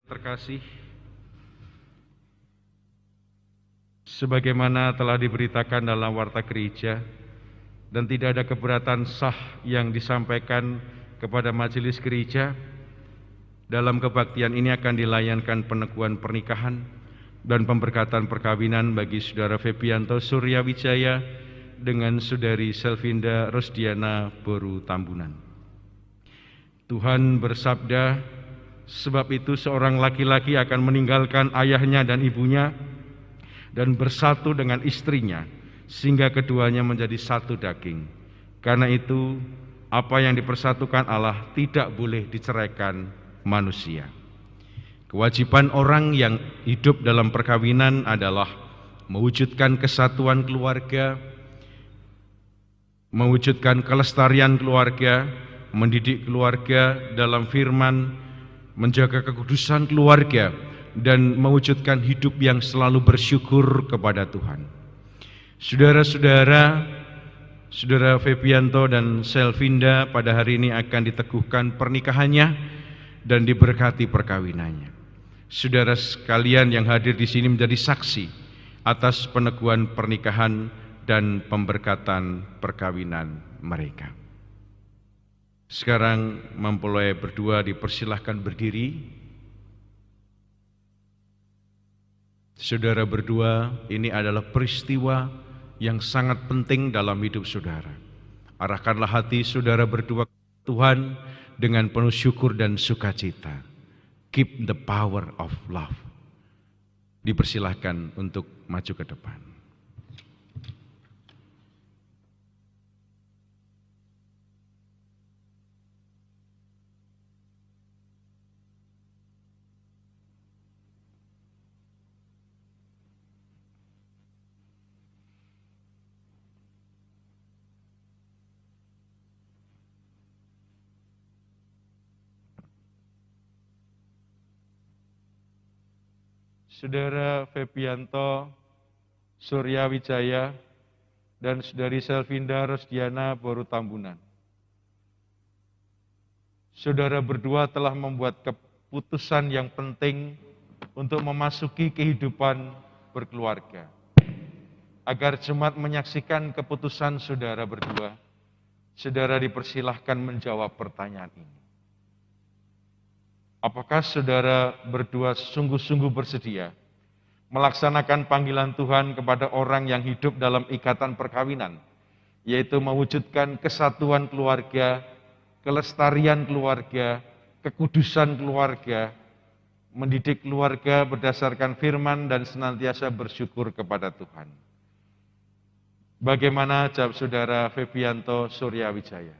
Terkasih, sebagaimana telah diberitakan dalam warta gereja dan tidak ada keberatan sah yang disampaikan kepada majelis gereja, dalam kebaktian ini akan dilayankan peneguhan pernikahan dan pemberkatan perkawinan bagi Saudara Febianto Suryawijaya dengan Saudari Selvinda Rosdiana Boru Tambunan. Tuhan bersabda, sebab itu seorang laki-laki akan meninggalkan ayahnya dan ibunya dan bersatu dengan istrinya, sehingga keduanya menjadi satu daging. Karena itu, apa yang dipersatukan Allah tidak boleh diceraikan manusia. Kewajiban orang yang hidup dalam perkawinan adalah mewujudkan kesatuan keluarga, mewujudkan kelestarian keluarga, mendidik keluarga dalam firman, menjaga kekudusan keluarga, dan mewujudkan hidup yang selalu bersyukur kepada Tuhan. Saudara-saudara, Saudara Febianto dan Selvinda pada hari ini akan diteguhkan pernikahannya dan diberkati perkawinannya. Saudara sekalian yang hadir di sini menjadi saksi atas peneguhan pernikahan dan pemberkatan perkawinan mereka. Sekarang mempelai berdua dipersilahkan berdiri. Saudara berdua, ini adalah peristiwa yang sangat penting dalam hidup saudara. Arahkanlah hati saudara berdua ke Tuhan dengan penuh syukur dan sukacita. Keep the power of love. Dipersilahkan untuk maju ke depan. Saudara Febianto Suryawijaya dan Saudari Selvinda Rosdiana Boru Tambunan. Saudara berdua telah membuat keputusan yang penting untuk memasuki kehidupan berkeluarga. Agar jemaat menyaksikan keputusan saudara berdua, saudara dipersilahkan menjawab pertanyaan ini. Apakah saudara berdua sungguh-sungguh bersedia melaksanakan panggilan Tuhan kepada orang yang hidup dalam ikatan perkawinan, yaitu mewujudkan kesatuan keluarga, kelestarian keluarga, kekudusan keluarga, mendidik keluarga berdasarkan firman dan senantiasa bersyukur kepada Tuhan? Bagaimana jawab saudara Febianto Suryawijaya?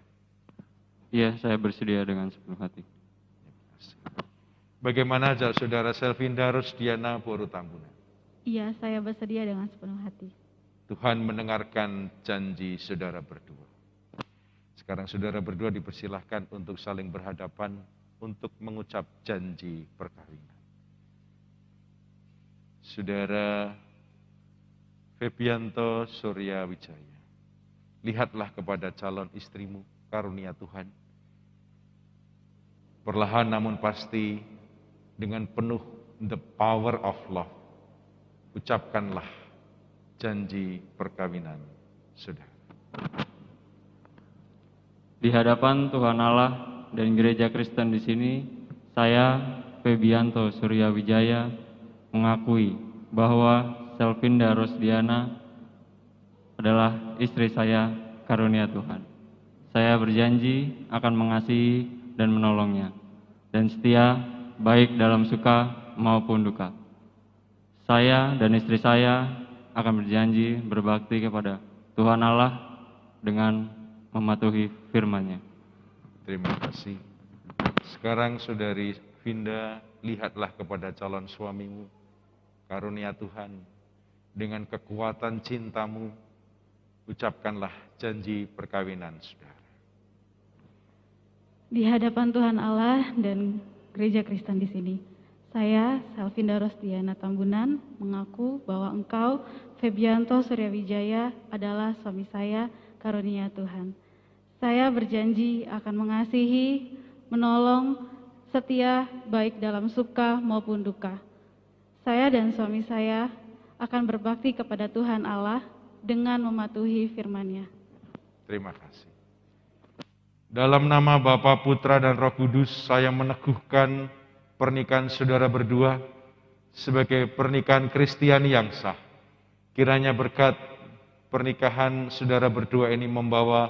Iya, saya bersedia dengan sepenuh hati. Bagaimana jawab saudara Selvinda Rosdiana Boru Tambunan? Iya, saya bersedia dengan sepenuh hati. Tuhan mendengarkan janji saudara berdua. Sekarang saudara berdua dipersilahkan untuk saling berhadapan untuk mengucap janji perkawinan. Saudara Febianto Suryawijaya, lihatlah kepada calon istrimu, karunia Tuhan. Perlahan namun pasti, dengan penuh the power of love, ucapkanlah janji perkawinan saudara. Di hadapan Tuhan Allah dan Gereja Kristen di sini, saya, Febianto Suryawijaya, mengakui bahwa Selvinda Rosdiana adalah istri saya, karunia Tuhan. Saya berjanji akan mengasihi dan menolongnya, dan setia baik dalam suka maupun duka. Saya dan istri saya akan berjanji berbakti kepada Tuhan Allah dengan mematuhi firman-Nya. Terima kasih. Sekarang saudari Vinda, lihatlah kepada calon suamimu, karunia Tuhan. Dengan kekuatan cintamu, ucapkanlah janji perkawinan saudara. Di hadapan Tuhan Allah dan Gereja Kristen di sini, saya, Selvinda Rosdiana Tambunan, mengaku bahwa engkau, Febianto Suryawijaya, adalah suami saya, karunia Tuhan. Saya berjanji akan mengasihi, menolong, setia baik dalam suka maupun duka. Saya dan suami saya akan berbakti kepada Tuhan Allah dengan mematuhi firman-Nya. Terima kasih. Dalam nama Bapa, Putra, dan Roh Kudus, saya meneguhkan pernikahan saudara berdua sebagai pernikahan Kristiani yang sah. Kiranya berkat pernikahan saudara berdua ini membawa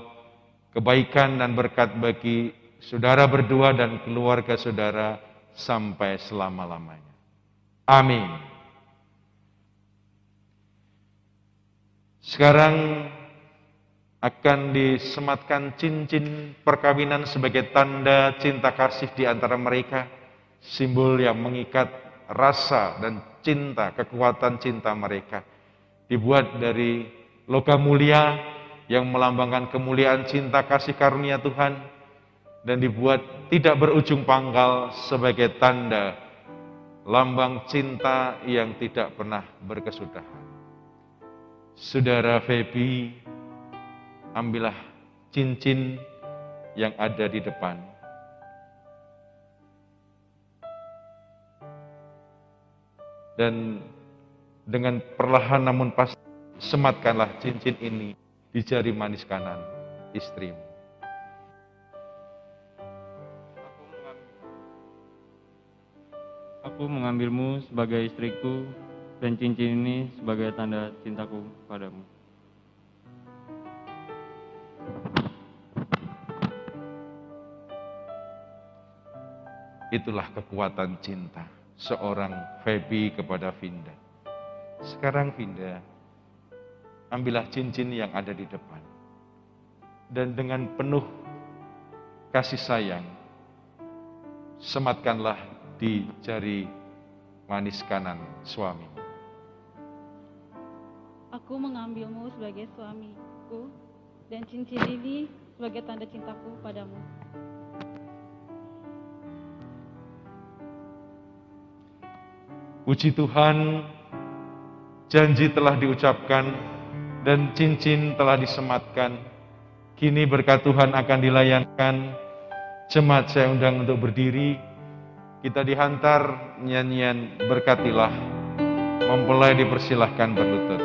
kebaikan dan berkat bagi saudara berdua dan keluarga saudara sampai selama-lamanya. Amin. Sekarang akan disematkan cincin perkawinan sebagai tanda cinta kasih di antara mereka, simbol yang mengikat rasa dan cinta, kekuatan cinta mereka. Dibuat dari logam mulia yang melambangkan kemuliaan cinta kasih karunia Tuhan, dan dibuat tidak berujung pangkal sebagai tanda lambang cinta yang tidak pernah berkesudahan. Saudara Feby, ambillah cincin yang ada di depan. Dan dengan perlahan namun pasti, sematkanlah cincin ini di jari manis kanan istrimu. Aku mengambilmu sebagai istriku, dan cincin ini sebagai tanda cintaku padamu. Itulah kekuatan cinta seorang Feby kepada Vinda. Sekarang Vinda, ambillah cincin yang ada di depan. Dan dengan penuh kasih sayang, sematkanlah di jari manis kanan suami. Aku mengambilmu sebagai suamiku, dan cincin ini sebagai tanda cintaku padamu. Puji Tuhan, janji telah diucapkan dan cincin telah disematkan. Kini berkat Tuhan akan dilayankan. Jemaat saya undang untuk berdiri. Kita dihantar nyanyian berkatilah. Mempelai dipersilahkan berlutut.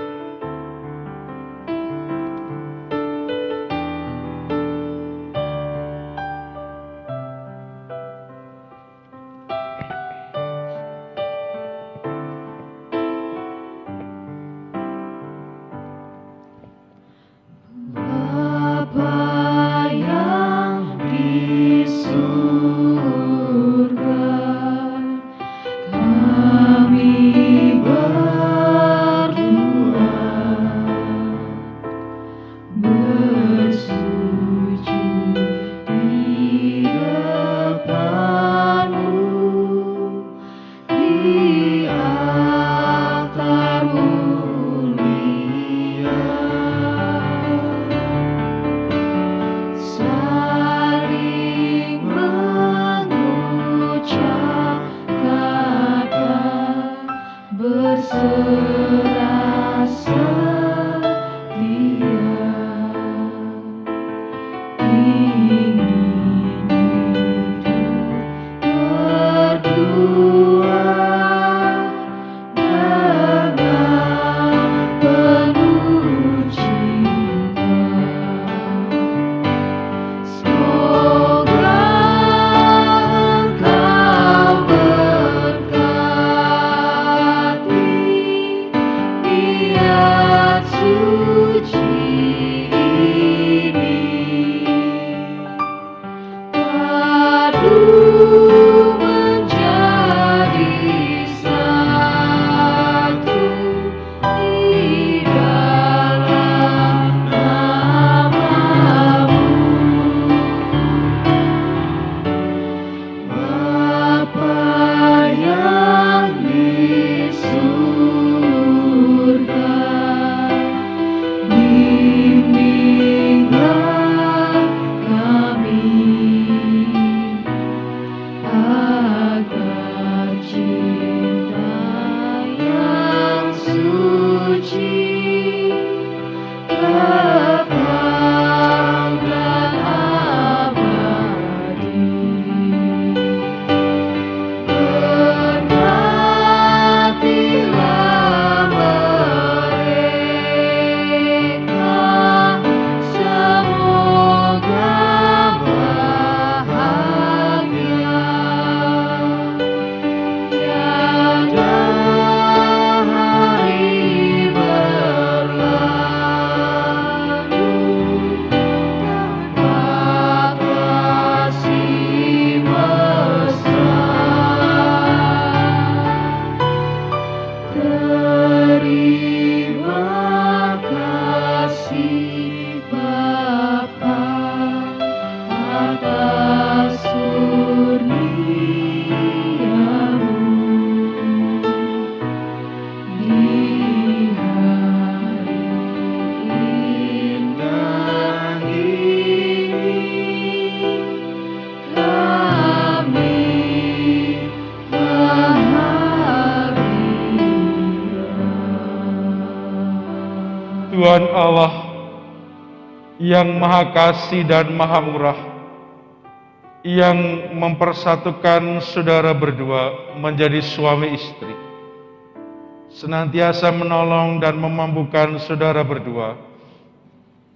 Tuhan Allah yang Maha Kasih dan Maha Murah, yang mempersatukan saudara berdua menjadi suami istri, senantiasa menolong dan memampukan saudara berdua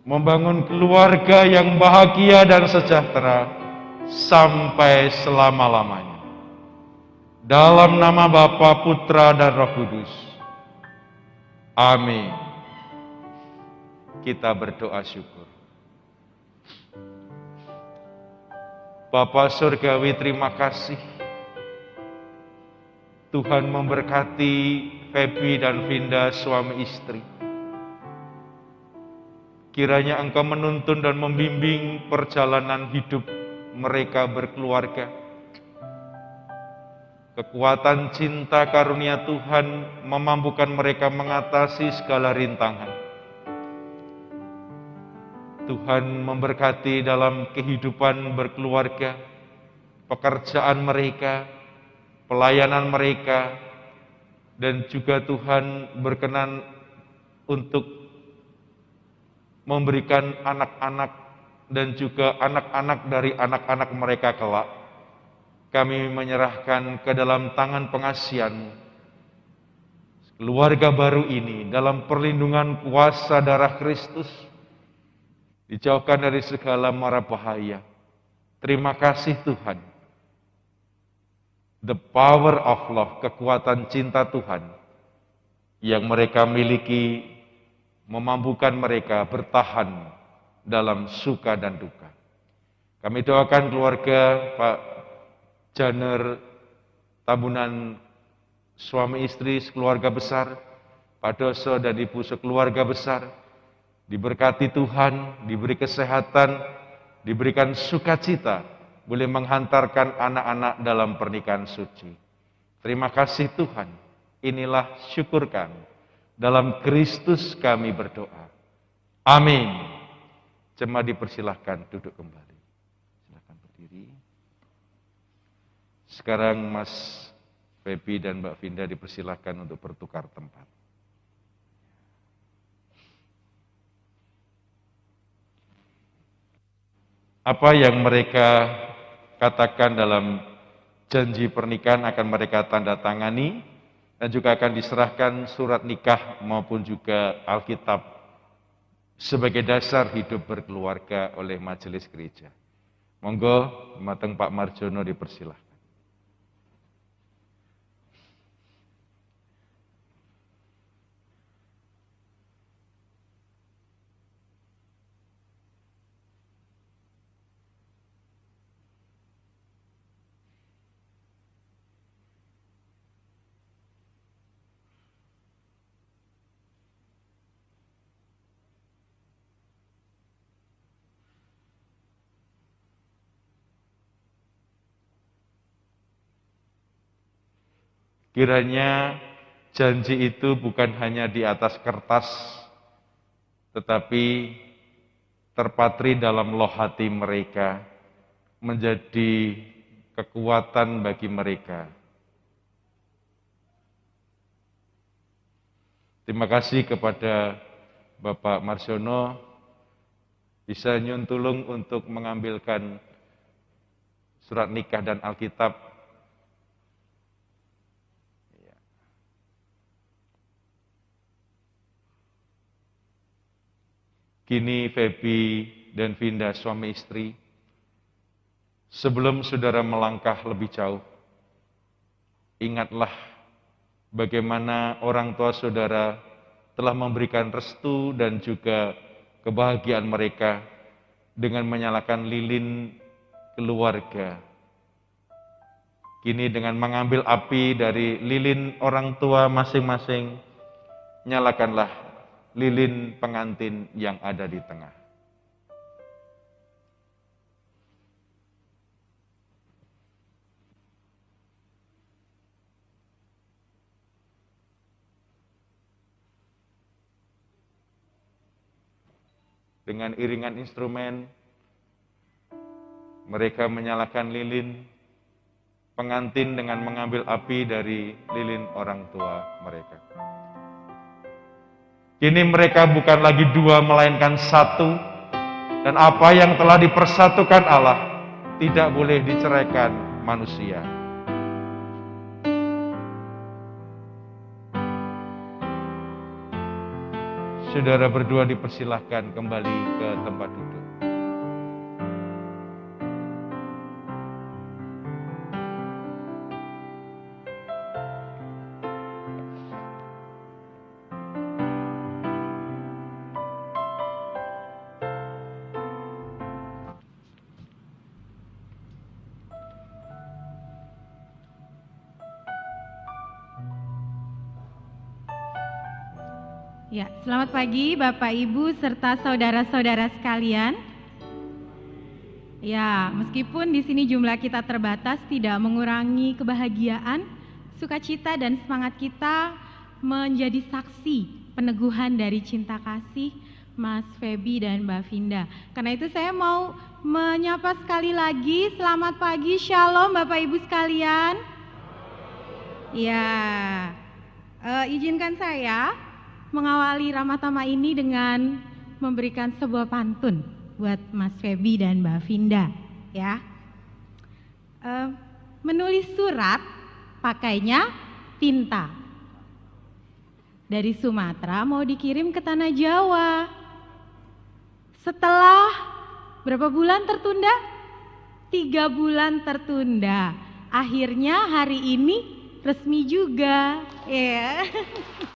membangun keluarga yang bahagia dan sejahtera sampai selama-lamanya. Dalam nama Bapa, Putra, dan Roh Kudus. Amin. Kita berdoa syukur. Bapa Surgawi, terima kasih. Tuhan memberkati Feby dan Vinda suami istri. Kiranya Engkau menuntun dan membimbing perjalanan hidup mereka berkeluarga. Kekuatan cinta karunia Tuhan memampukan mereka mengatasi segala rintangan. Tuhan memberkati dalam kehidupan berkeluarga, pekerjaan mereka, pelayanan mereka, dan juga Tuhan berkenan untuk memberikan anak-anak dan juga anak-anak dari anak-anak mereka kelak. Kami menyerahkan ke dalam tangan pengasihan-Mu keluarga baru ini dalam perlindungan kuasa darah Kristus, dijauhkan dari segala mara bahaya. Terima kasih Tuhan. The power of love, kekuatan cinta Tuhan yang mereka miliki memampukan mereka bertahan dalam suka dan duka. Kami doakan keluarga Pak Janer Tambunan, suami istri sekeluarga besar, Pak Doso dan Ibu sekeluarga besar, diberkati Tuhan, diberi kesehatan, diberikan sukacita, boleh menghantarkan anak-anak dalam pernikahan suci. Terima kasih Tuhan, inilah syukur kami. Dalam Kristus kami berdoa. Amin. Jemaat dipersilahkan duduk kembali. Silakan berdiri. Sekarang Mas Feby dan Mbak Vinda dipersilahkan untuk bertukar tempat. Apa yang mereka katakan dalam janji pernikahan akan mereka tanda tangani, dan juga akan diserahkan surat nikah maupun juga Alkitab sebagai dasar hidup berkeluarga oleh majelis gereja. Monggo, mateng Pak Marjono dipersilahkan. Kiranya janji itu bukan hanya di atas kertas, tetapi terpatri dalam loh hati mereka, menjadi kekuatan bagi mereka. Terima kasih kepada Bapak Marsiono, bisa nyuntulung untuk mengambilkan surat nikah dan Alkitab. Kini Feby dan Vinda suami istri, sebelum saudara melangkah lebih jauh, ingatlah bagaimana orang tua saudara telah memberikan restu dan juga kebahagiaan mereka dengan menyalakan lilin keluarga. Kini dengan mengambil api dari lilin orang tua masing-masing, nyalakanlah lilin pengantin yang ada di tengah. Dengan iringan instrumen, mereka menyalakan lilin pengantin dengan mengambil api dari lilin orang tua mereka. Kini mereka bukan lagi dua melainkan satu, dan apa yang telah dipersatukan Allah tidak boleh diceraikan manusia. Saudara berdua dipersilahkan kembali ke tempat duduk. Ya, selamat pagi Bapak Ibu serta saudara-saudara sekalian. Ya, meskipun di sini jumlah kita terbatas tidak mengurangi kebahagiaan, sukacita dan semangat kita menjadi saksi peneguhan dari cinta kasih Mas Febi dan Mbak Vinda. Karena itu saya mau menyapa sekali lagi, selamat pagi, Shalom Bapak Ibu sekalian. Ya, izinkan saya mengawali Ramatama ini dengan memberikan sebuah pantun buat Mas Febi dan Mbak Vinda, ya. Menulis surat pakainya tinta. Dari Sumatera mau dikirim ke Tanah Jawa. Setelah berapa bulan tertunda? 3 bulan tertunda. Akhirnya hari ini resmi juga, ya.